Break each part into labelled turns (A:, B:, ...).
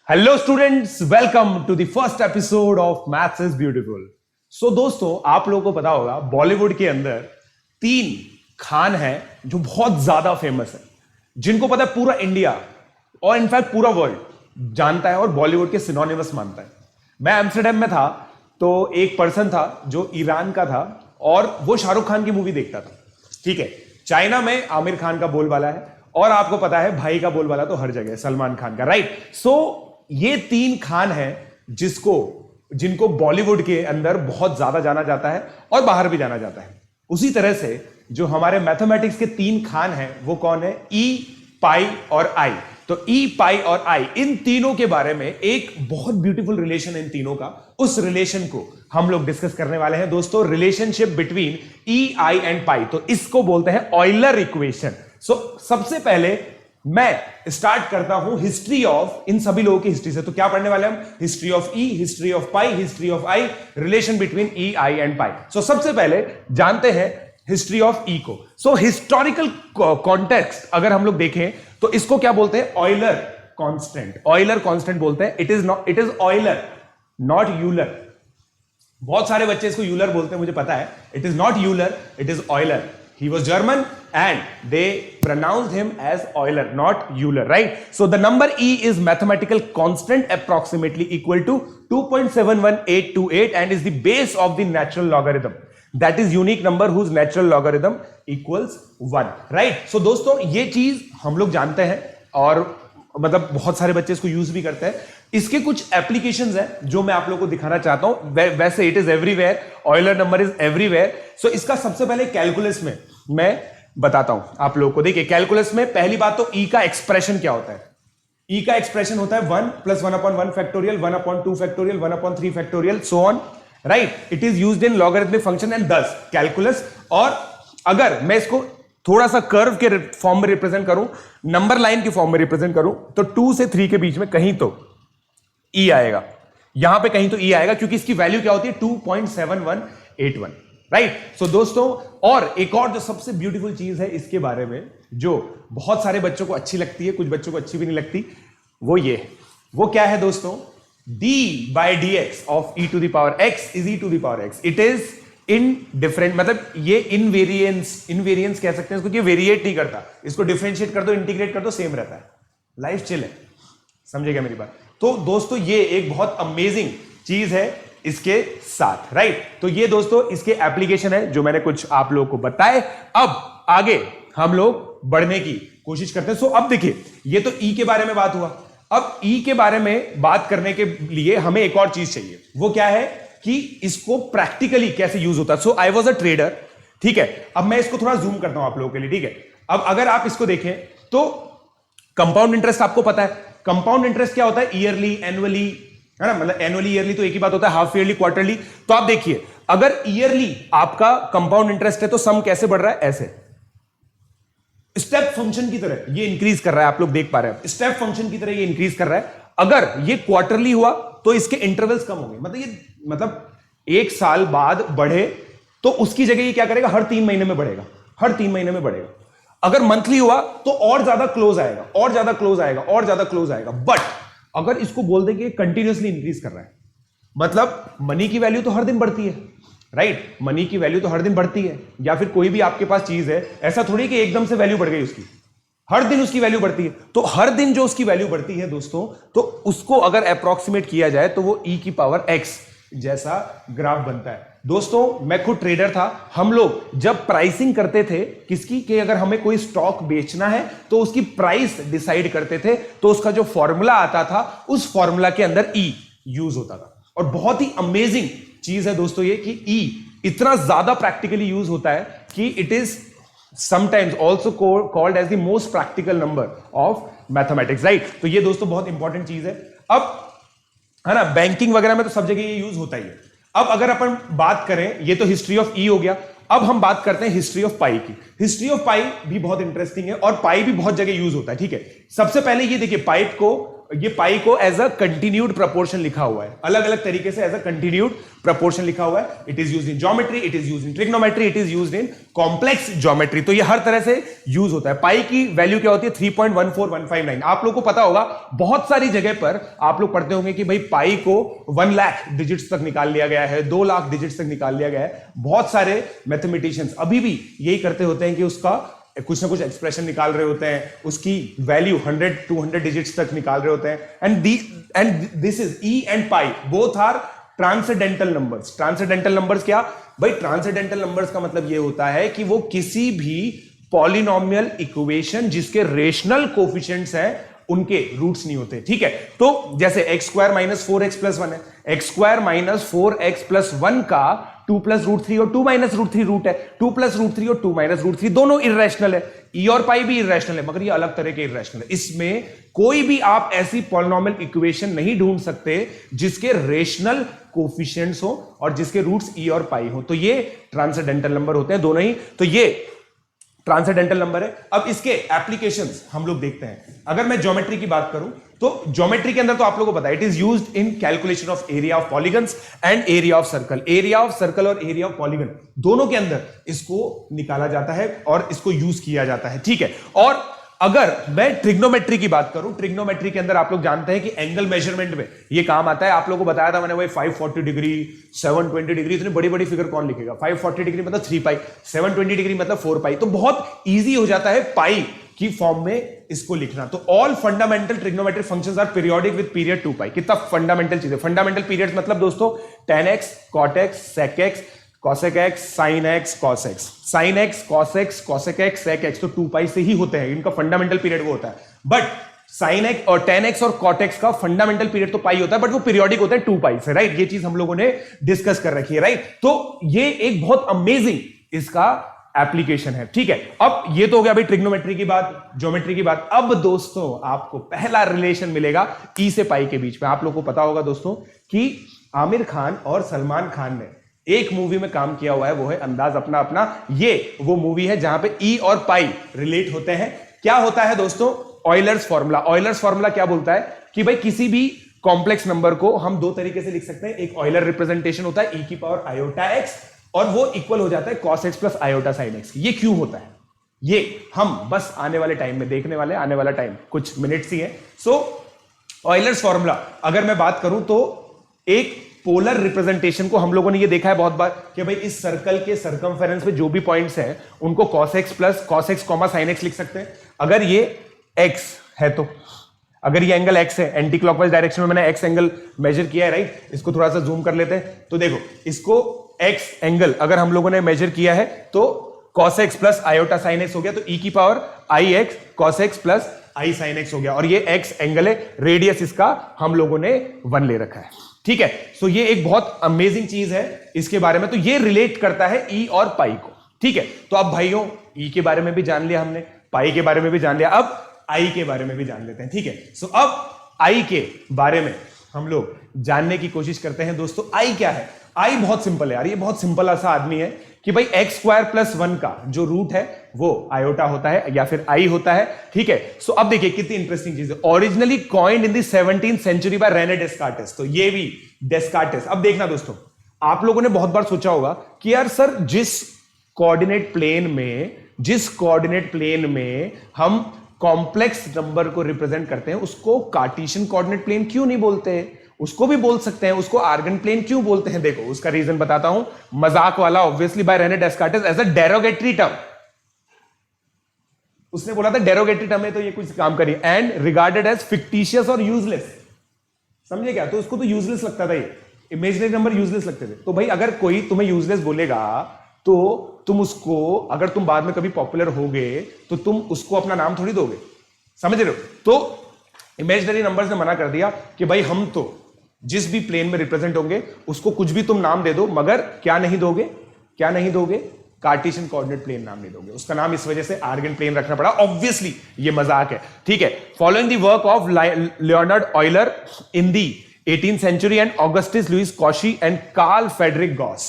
A: Hello students, welcome to the first episode of maths is beautiful. So दोस्तों, आप लोगों को पता होगा बॉलीवुड के अंदर 3 खान हैं जो बहुत ज्यादा फेमस है, जिनको पता है पूरा इंडिया और इनफैक्ट पूरा वर्ल्ड जानता है और बॉलीवुड के सिनोनिमस मानता है। मैं एम्स्टर्डम में था तो एक पर्सन था जो ईरान का था और वो शाहरुख खान की मूवी देखता था। ठीक है, चाइना में आमिर खान का बोलबाला है और आपको पता है भाई का बोलबाला तो हर जगह सलमान खान का, राइट। सो ये 3 खान हैं जिनको बॉलीवुड के अंदर बहुत ज्यादा जाना जाता है और बाहर भी जाना जाता है। उसी तरह से जो हमारे मैथमेटिक्स के 3 खान हैं वो कौन है? ई, पाई और आई। तो ई, पाई और आई, इन तीनों के बारे में एक बहुत ब्यूटीफुल रिलेशन है इन तीनों का। उस रिलेशन को हम लोग डिस्कस करने वाले हैं दोस्तों, relationship between e, i and पाई। तो इसको बोलते हैं ऑयलर इक्वेशन। सो सबसे पहले मैं स्टार्ट करता हूं हिस्ट्री ऑफ इन सभी लोगों की हिस्ट्री से। तो क्या पढ़ने वाले हम? History of e, history of pi, history of i, relation between e, i and pi. So सबसे पहले जानते हैं हिस्ट्री ऑफ ई को। सो हिस्टोरिकल कॉन्टेक्स्ट अगर हम लोग देखें तो इसको क्या बोलते हैं? Euler constant. ऑयलर कांस्टेंट बोलते हैं। It is Euler, not Euler. बहुत सारे बच्चे इसको यूलर बोलते हैं, मुझे पता है। It is not Euler, it is Euler. He was German and they pronounced him as Euler, not Euler, right? So the number E is mathematical constant approximately equal to 2.71828 and is the base of the natural logarithm. That is unique number whose natural logarithm equals 1, right? So दोस्तों, ये चीज हम लोग जानते हैं और मतलब बहुत सारे बच्चे इसको यूज भी करते हैं। इसके कुछ एप्लीकेशंस हैं जो मैं आप लोगों को दिखाना चाहता हूं। वैसे it is everywhere, Euler number is everywhere. So इसका सबसे पहले कैलकुलस में मैं बताता हूं आप लोगों को। देखिए, कैलकुलस में पहली बात तो ई का एक्सप्रेशन क्या होता है? ई का एक्सप्रेशन होता है 1 + 1/1 factorial, 1/2 factorial, 1/3 factorial, so on, right. It is used in logarithmic function and दस कैलकुलस। और अगर मैं इसको थोड़ा सा कर्व के फॉर्म में रिप्रेजेंट करूं, नंबर लाइन के फॉर्म में रिप्रेजेंट करूं, तो 2 से 3 के बीच में कहीं तो ई आएगा। यहां पे कहीं तो ई आएगा क्योंकि इसकी वैल्यू क्या होती है? 2.7181, राइट। सो दोस्तों, और एक और जो सबसे ब्यूटीफुल चीज है इसके बारे में, जो बहुत सारे बच्चों को अच्छी लगती है, कुछ बच्चों को अच्छी भी नहीं लगती, वो क्या है दोस्तों? d/dx of e⁻x is e⁻x। It is in different, मतलब ये इनवेरियंस कह सकते हैं इसको, कि वेरिएट नहीं करता। इसको डिफरेंशिएट कर दो, इंटीग्रेट कर दो, सेम रहता है। लाइफ चिल है, समझेगा मेरी बात? तो दोस्तों, ये एक बहुत अमेजिंग चीज है इसके साथ, राइट। तो ये दोस्तों इसके एप्लीकेशन है जो मैंने कुछ आप लोगों को बताए। अब आगे हम लोग बढ़ने की कोशिश करते हैं। सो अब देखिए, ये तो ई के बारे में बात हुआ। अब ई के बारे में बात करने के लिए हमें एक और चीज चाहिए। वो क्या है कि इसको प्रैक्टिकली कैसे यूज होता है। सो आई वॉज अ ट्रेडर, ठीक है। अब मैं इसको थोड़ा जूम करता हूं आप लोगों के लिए, ठीक है। अब अगर आप इसको देखें तो कंपाउंड इंटरेस्ट आपको पता है। कंपाउंड इंटरेस्ट क्या होता है? ईयरली, एनुअली, है ना। मतलब एनुअली, ईयरली तो एक ही बात होता है, हाफ ईयरली, क्वार्टरली। तो आप देखिए, अगर ईयरली आपका कंपाउंड इंटरेस्ट है तो सम कैसे बढ़ रहा है? ऐसे स्टेप फंक्शन की तरह ये इंक्रीज कर रहा है। आप लोग देख पा रहे हैं, स्टेप फंक्शन की तरह ये इंक्रीज कर रहा है। अगर ये क्वार्टरली हुआ तो इसके इंटरवल्स कम होंगे। मतलब एक साल बाद बढ़े तो उसकी जगह ये क्या करेगा? हर 3 महीने में बढ़ेगा, हर 3 महीने में बढ़ेगा। अगर मंथली हुआ तो और ज्यादा क्लोज आएगा, और ज्यादा क्लोज आएगा, और ज्यादा क्लोज आएगा। बट अगर इसको बोल दें कि कंटिन्यूअसली इंक्रीज कर रहा है, मतलब मनी की वैल्यू तो हर दिन बढ़ती है, राइट। मनी की वैल्यू तो हर दिन बढ़ती है। या फिर कोई भी आपके पास चीज है, ऐसा थोड़ी कि एकदम से वैल्यू बढ़ गई उसकी, हर दिन उसकी वैल्यू बढ़ती है। तो हर दिन जो उसकी वैल्यू बढ़ती है दोस्तों, तो उसको अगर अप्रोक्सीमेट किया जाए तो वो e⁻x जैसा ग्राफ बनता है। दोस्तों, मैं खुद ट्रेडर था। हम लोग जब प्राइसिंग करते थे किसकी, कि अगर हमें कोई स्टॉक बेचना है तो उसकी प्राइस डिसाइड करते थे, तो उसका जो फॉर्मूला आता था उस फॉर्मूला के अंदर ई यूज होता था। और बहुत ही अमेजिंग चीज है दोस्तों ये, कि ई इतना ज्यादा प्रैक्टिकली यूज होता है कि it is sometimes also called as the most practical number of mathematics, right? तो ये दोस्तों बहुत इंपॉर्टेंट चीज है। अब है ना, बैंकिंग वगैरह में तो सब जगह ये यूज होता ही है। अब अगर अपन बात करें, ये तो हिस्ट्री ऑफ ई हो गया। अब हम बात करते हैं हिस्ट्री ऑफ पाई की। हिस्ट्री ऑफ पाई भी बहुत इंटरेस्टिंग है और पाई भी बहुत जगह यूज होता है, ठीक है। सबसे पहले ये देखिए, पाइप को ये पाई को एज अ कंटिन्यूड प्रपोर्शन लिखा हुआ है, अलग अलग तरीके से एज अ कंटिन्यूड प्रपोर्शन लिखा हुआ है। It is used in geometry, it is used in trigonometry, it is used in complex geometry. तो ये हर तरह से यूज होता है। पाई की वैल्यू क्या होती है? 3.14159। आप लोगों को पता होगा, बहुत सारी जगह पर आप लोग पढ़ते होंगे कि भाई पाई को 1 लाख डिजिट्स तक निकाल लिया गया है, 2 लाख डिजिट्स तक निकाल लिया गया है। बहुत सारे मैथमेटिशियंस अभी भी यही करते होते हैं कि उसका कुछ ना कुछ एक्सप्रेशन निकाल रहे होते हैं, उसकी वैल्यू 100-200 डिजिट्स तक निकाल रहे होते हैं। And this is e and pi both are transcendental numbers. Transcendental numbers क्या भाई? ट्रांसेंडेंटल नंबर्स का मतलब ये होता है कि वो किसी भी पॉलिनोमियल इक्वेशन जिसके रेशनल कोफिशिएंट्स हैं उनके रूट्स नहीं होते। ठीक है, तो जैसे एक्स स्क्वायर माइनस 4x+1 है, एक्स स्क्वायर माइनस 4x+1 का 2+√3 और 2-√3 रूट है। 2+√3 और 2-√3 दोनों इर्रेशनल है। ई और पाई भी इर्रेशनल है, मगर ये अलग तरह के इर्रेशनल है। इसमें कोई भी आप ऐसी पॉलिनोमियल इक्वेशन नहीं ढूंढ सकते जिसके रेशनल कोफिशिएंट्स हो और जिसके रूट्स ई और पाई हो। तो ये ट्रांसेंडेंटल नंबर होते हैं दोनों ही। तो ये ट्रांसेंडेंटल नंबर है। अब इसके एप्लीकेशंस हम लोग देखते हैं। अगर मैं ज्योमेट्री की बात करूं तो ज्योमेट्री के अंदर तो आप लोगों को पता है, it is used in calculation of area of polygons and area of circle. Area of circle और एरिया ऑफ पॉलीगन दोनों के अंदर इसको निकाला जाता है और इसको यूज किया जाता है। ठीक है, और अगर मैं ट्रिग्नोमेट्री की बात करूं, ट्रिग्नोमेट्री के अंदर आप लोग जानते हैं कि एंगल मेजरमेंट में ये काम आता है। आप लोगों को बताया था मैंने, वही 540 डिग्री, 720 डिग्री, इतनी बड़ी बड़ी फिगर कौन लिखेगा? 540 डिग्री मतलब 3 पाई, 720 डिग्री मतलब 4 पाई। तो बहुत ईजी हो जाता है पाई की फॉर्म में इसको लिखना। तो all fundamental trigonometric functions are periodic with period 2 pi. कितना फंडामेंटल चीज है। फंडामेंटल पीरियड्स मतलब दोस्तों tan x, cot x, sec x, cosec x, sin x, cos x, sin x, cos x, cosec x, sec x, तो 2 पाई से ही होते हैं। इनका फंडामेंटल पीरियड वो होता है। बट sin x और tan x और cot x का फंडामेंटल पीरियड तो पाई होता है, बट वो पीरियोडिक होता है 2 पाई से, राइट? ये चीज हम लोगों ने डिस्कस कर रखी है, राइट? तो ये एक बहुत अमेजिंग इसका एप्लीकेशन है। ठीक है, अब ये तो हो गया भाई ट्रिग्नोमेट्री की बात, ज्योमेट्री की बात। अब दोस्तों आपको पहला रिलेशन मिलेगा ई से पाई के बीच में। आप लोगों को पता होगा दोस्तों कि आमिर खान और सलमान खान ने एक मूवी में काम किया हुआ है, वो है अंदाज अपना अपना। ये वो मूवी है जहां पे ई और पाई रिलेट होते हैं। क्या होता है दोस्तों? Euler's formula. ऑयलर्स फॉर्मूला क्या बोलता है कि भाई किसी भी कॉम्प्लेक्स नंबर को हम दो तरीके से लिख सकते हैं। एक ऑयलर रिप्रेजेंटेशन होता है e की पावर आयोटा x, और वो इक्वल हो जाता है cos x plus iota sin x। ये क्यों होता है ये हम बस आने वाले टाइम में देखने वाले। आने वाला टाइम कुछ मिनट्स ही है। सो ऑयलर्स फॉर्मूला अगर मैं बात करूं तो एक पोलर रिप्रेजेंटेशन को हम लोगों ने ये देखा है बहुत बार कि भाई इस सर्कल के सर्कमफेरेंस में जो भी पॉइंट्स हैं उनको cos x plus cos x sin x लिख सकते हैं। अगर ये x है तो अगर ये एंगल x है, एंटी क्लॉकवाइज डायरेक्शन में मैंने x एंगल मेजर किया है, राइट? इसको थोड़ा सा जूम कर लेते हैं तो देखो, इसको x एंगल अगर हम लोगों ने मेजर किया है तो cos x plus iota sin x हो गया, तो e की power i x cos x plus i sin x हो गया। और ये x एंगल है, रेडियस इसका हम लोगों ने 1 ले रखा है। ठीक है, सो ये एक बहुत अमेजिंग चीज है इसके बारे में। तो ये रिलेट करता है ई और पाई को। ठीक है, तो अब भाइयों ई के बारे में भी जान लिया हमने, पाई के बारे में भी जान लिया, अब आई के बारे में भी जान लेते हैं। ठीक है, सो अब आई के बारे में हम लोग जानने की कोशिश करते हैं। दोस्तों आई क्या है? आई बहुत सिंपल है यार, ये बहुत सिंपल ऐसा आदमी है कि भाई एक्स स्क्वायर प्लस 1 का जो रूट है वो आयोटा होता है या फिर आई होता है। ठीक है, सो अब देखिए कितनी इंटरेस्टिंग चीज है। Originally coined in the 17th century by Rene Descartes. तो ये भी डेस्कार्टेस। अब देखना दोस्तों, आप लोगों ने बहुत बार सोचा होगा कि यार सर जिस कोऑर्डिनेट प्लेन में हम कॉम्प्लेक्स नंबर को रिप्रेजेंट करते हैं उसको कार्टेशियन कोऑर्डिनेट प्लेन क्यों नहीं बोलते? उसको भी बोल सकते हैं, उसको आर्गन प्लेन क्यों बोलते हैं? देखो उसका रीजन बताता हूं, मजाक वाला, obviously by Rene Descartes as a derogatory term. उसने बोला था डेरोगेटरी टर्म है तो ये कुछ काम करिए, एंड रिगार्डेड एज फिक्टिशियस और यूजलेस। समझे क्या? तो उसको तो यूजलेस लगता था, ये इमेजिनरी नंबर यूजलेस लगते थे। तो भाई अगर कोई तुम्हें यूजलेस बोलेगा तो तुम उसको, अगर तुम बाद में कभी पॉपुलर होगे तो तुम उसको अपना नाम थोड़ी दोगे। समझ रहे हो? तो इमेजिनरी नंबर्स ने मना कर दिया कि भाई हम तो जिस भी प्लेन में रिप्रेजेंट होंगे उसको कुछ भी तुम नाम दे दो, मगर क्या नहीं दोगे? कार्टेशियन कोऑर्डिनेट प्लेन नाम नहीं दोगे। उसका नाम इस वजह से आर्गन प्लेन रखना पड़ा। ऑब्वियसली ये मजाक है। ठीक है, following the work of Leonhard Euler in the 18th century and Augustus Louis Cauchy and Carl Friedrich Gauss.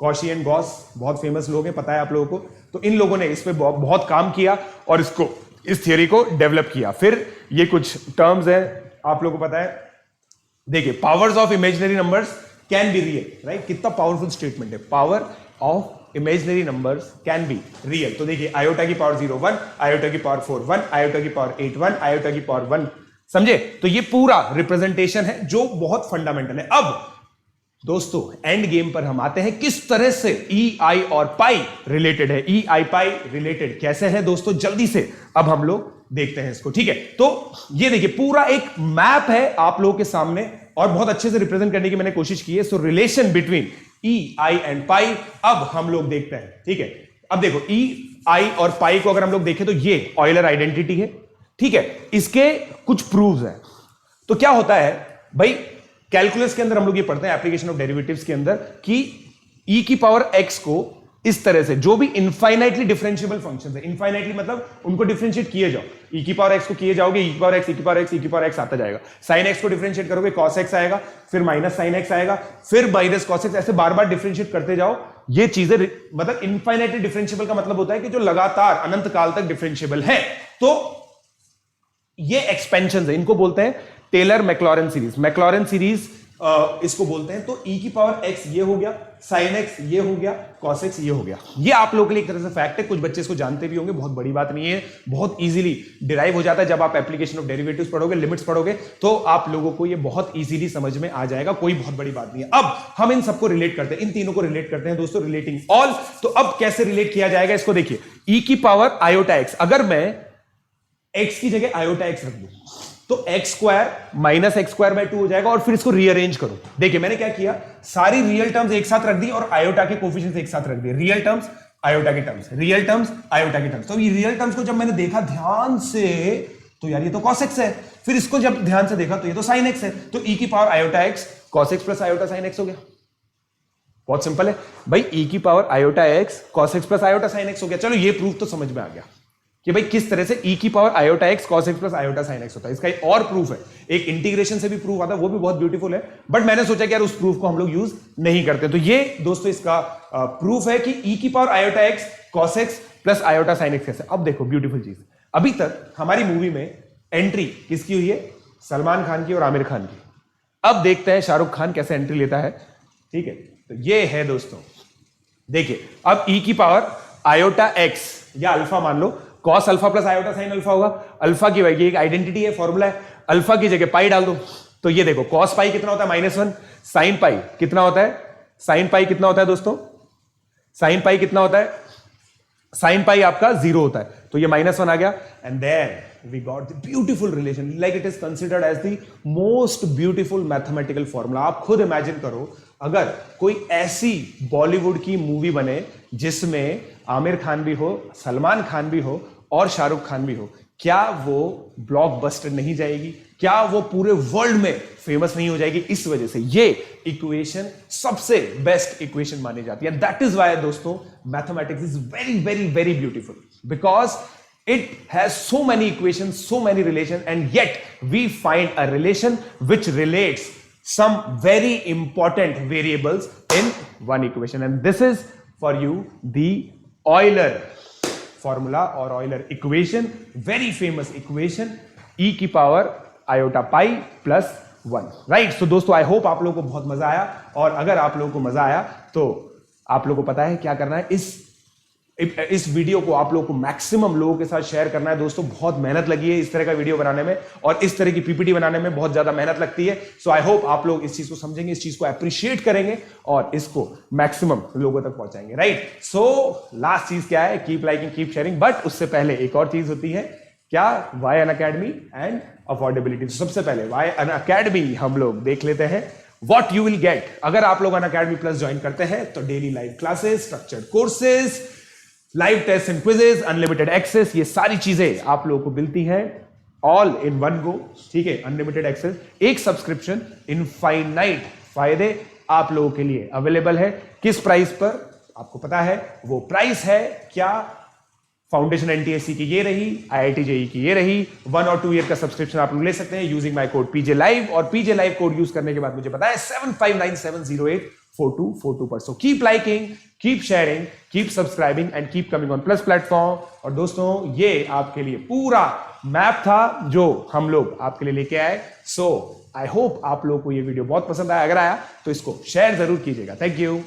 A: Cauchy and Gauss बहुत फेमस लोग हैं, पता है आप लोगों को। तो इन लोगों ने इस पे बहुत काम किया और इस थियरी को डेवलप किया। फिर ये कुछ टर्म्स हैं आप लोगों को पता है, देखिए powers of imaginary numbers can be real, right? कितना पावरफुल स्टेटमेंट है, power of imaginary numbers can be real. तो देखिए आयोटा की पावर 0 1, आयोटा की पावर 4 1, आयोटा की पावर 8 1, आयोटा की पावर 1, समझे? तो ये पूरा रिप्रेजेंटेशन है जो बहुत फंडामेंटल है। अब दोस्तों एंड गेम पर हम आते हैं, किस तरह से ई आई और पाई रिलेटेड है, ई आई पाई रिलेटेड कैसे है दोस्तों, जल्दी से अब हम लोग देखते हैं इसको, ठीक है? तो ये देखिए पूरा एक मैप है आप लोगों के सामने और बहुत अच्छे से रिप्रेजेंट करने की मैंने कोशिश की है। सो relation between e i and पाई अब हम लोग देखते हैं, ठीक है? अब देखो ई आई और पाई को अगर हम लोग देखें तो ये ऑयलर आइडेंटिटी है, ठीक है? इसके कुछ प्रूव्स हैं। तो क्या होता है भाई, कैलकुलस के अंदर हम लोग ये पढ़ते हैं एप्लीकेशन ऑफ डेरिवेटिव्स के अंदर कि e की पावर x को इस तरह से जो भी इनफाइनाइटली डिफरेंशिएबल फंक्शंस है, इनफाइनाइटली मतलब उनको डिफरेंशिएट किए जाओ, e की पावर x को किए जाओगे, e की पावर x, e की पावर x, e की पावर x आता जाएगा, sin x को डिफरेंशिएट करोगे cos x आएगा, फिर माइनस sin x आएगा, फिर माइनस cos x, ऐसे बार बार डिफरेंशिएट करते जाओ। ये चीजें मतलब इनफाइनाइटली डिफरेंशिएबल का मतलब होता है कि जो लगातार अनंत काल तक डिफरेंशिएबल है। तो ये एक्सपेंशन है, इनको बोलते हैं टेलर मैक्लॉरेन सीरीज, मैक्लॉरेन सीरीज इसको बोलते हैं। तो e की पावर x ये हो गया, sin x ये हो गया, cos x ये हो गया। ये आप लोगों के लिए एक तरह से फैक्ट है, कुछ बच्चे इसको जानते भी होंगे, बहुत बड़ी बात नहीं है, बहुत इजीली डिराइव हो जाता है। जब आप एप्लीकेशन ऑफ डेरिवेटिव्स पढ़ोगे, लिमिट्स पढ़ोगे, तो आप लोगों को ये बहुत इजीली समझ में आ जाएगा, कोई बहुत बड़ी बात नहीं है। अब हम इन सबको रिलेट करते हैं, इन तीनों को रिलेट करते हैं दोस्तों, रिलेटिंग ऑल। तो अब कैसे रिलेट किया जाएगा इसको देखिए, e की पावर आयोटा x, अगर मैं x की जगह आयोटा x रख दूं तो x square minus x square by 2 हो जाएगा, और फिर इसको रीअरेंज करो। देखिए मैंने क्या किया, सारी रियल टर्म्स एक साथ रख दी और आयोटा के कोफिशिएंट्स एक साथ रख दिए, रियल टर्म्स आयोटा के टर्म्स, रियल टर्म्स आयोटा के टर्म्स। तो ये रियल टर्म्स को जब मैंने देखा ध्यान से तो यार ये तो cos x है, फिर इसको जब ध्यान से देखा तो ये तो sin x है, तो e की power iota x cos x plus iota sin x हो गया। बहुत सिंपल है भाई, e की power iota x cos x plus iota sin x हो गया। चलो ये प्रूफ तो समझ में आ गया कि भाई किस तरह से e की power iota x cos x plus iota sin x होता है। इसका एक और प्रूफ है, एक इंटीग्रेशन से भी प्रूफ आता है, वो भी बहुत ब्यूटीफुल है, बट मैंने सोचा कि यार उस प्रूफ को हम लोग यूज नहीं करते। तो ये दोस्तों इसका प्रूफ है कि e की power iota x cos x plus iota sin x कैसे। अब देखो ब्यूटीफुल चीज, अभी तक हमारी मूवी में एंट्री किसकी हुई है, सलमान खान की और आमिर खान की। अब देखते हैं शाहरुख खान कैसे एंट्री लेता है, ठीक है? तो ये है दोस्तों, देखिए अब e की पावर आयोटा x या अल्फा मान लो, cos alpha plus iota sine alpha होगा, अल्फा की वैल्यू एक आइडेंटिटी है, फॉर्मूला है, अल्फा की जगह पाई डाल दो। तो ये देखो cos पाई कितना होता है -1, साइन पाई कितना होता है, साइन पाई कितना होता है दोस्तों, साइन पाई कितना होता है, साइन पाई आपका 0 होता है, तो ये -1 आ गया। And then we got the beautiful relation, like it is considered as the most beautiful mathematical formula. आप खुद इमेजिन करो अगर कोई ऐसी बॉलीवुड की मूवी बने जिसमें आमिर खान भी हो, सलमान खान भी हो और शाहरुख खान भी हो, क्या वो ब्लॉकबस्टर नहीं जाएगी, क्या वो पूरे वर्ल्ड में फेमस नहीं हो जाएगी? इस वजह से ये इक्वेशन सबसे बेस्ट इक्वेशन मानी जाती है। दैट इज व्हाई दोस्तों mathematics is very very very beautiful, because it has so many equations, so many relations, and yet we find a relation which relates some very important variables in one equation, and this is for you the Euler formula or Euler equation, very famous equation, e की power iota pi plus 1, right? So दोस्तों I hope आप लोगों को बहुत मजा आया, और अगर आप लोगों को मजा आया तो आप लोगों को पता है क्या करना है, इस वीडियो को आप लोगों को मैक्सिमम लोगों के साथ शेयर करना है। दोस्तों बहुत मेहनत लगी है इस तरह का वीडियो बनाने में, और इस तरह की पीपीटी बनाने में बहुत ज्यादा मेहनत लगती है। सो आई होप आप लोग इस चीज को समझेंगे, इस चीज को अप्रिशिएट करेंगे और इसको मैक्सिमम लोगों तक पहुंचाएंगे, राइट? सो लास्ट चीज क्या है, keep liking keep sharing, but उससे पहले एक और चीज होती है, क्या? Why Unacademy and affordability. सबसे पहले वाई अनअकैडमी हम लोग देख लेते हैं, व्हाट यू विल गेट अगर आप लोग अनअकैडमी प्लस ज्वाइन करते हैं। तो daily live classes, structured courses, live test and quizzes, unlimited access, ये सारी चीजें आप लोगों को मिलती हैं ऑल इन वन गो, ठीक है? अनलिमिटेड एक्सेस, एक सब्सक्रिप्शन, इनफाइनाइट फायदे आप लोगों के लिए अवेलेबल है। किस प्राइस पर? आपको पता है वो प्राइस है क्या? फाउंडेशन एनटीएससी की ये रही, आईआईटी जेई की ये रही। 1 और 2 ईयर का सब्सक्रिप्शन आप लोग ले सकते हैं using my code PJ live, और पीजे लाइव कोड यूज करने के बाद मुझे बताएं 7597084242 पर। So keep liking, keep sharing, keep subscribing and keep coming on plus platform. और दोस्तों, ये आपके लिए पूरा मैप था जो हम लोग आपके लिए लेके आए। सो आई होप आप लोगों को ये वीडियो बहुत पसंद आया। अगर आया तो इसको शेयर जरूर कीजिएगा। Thank you.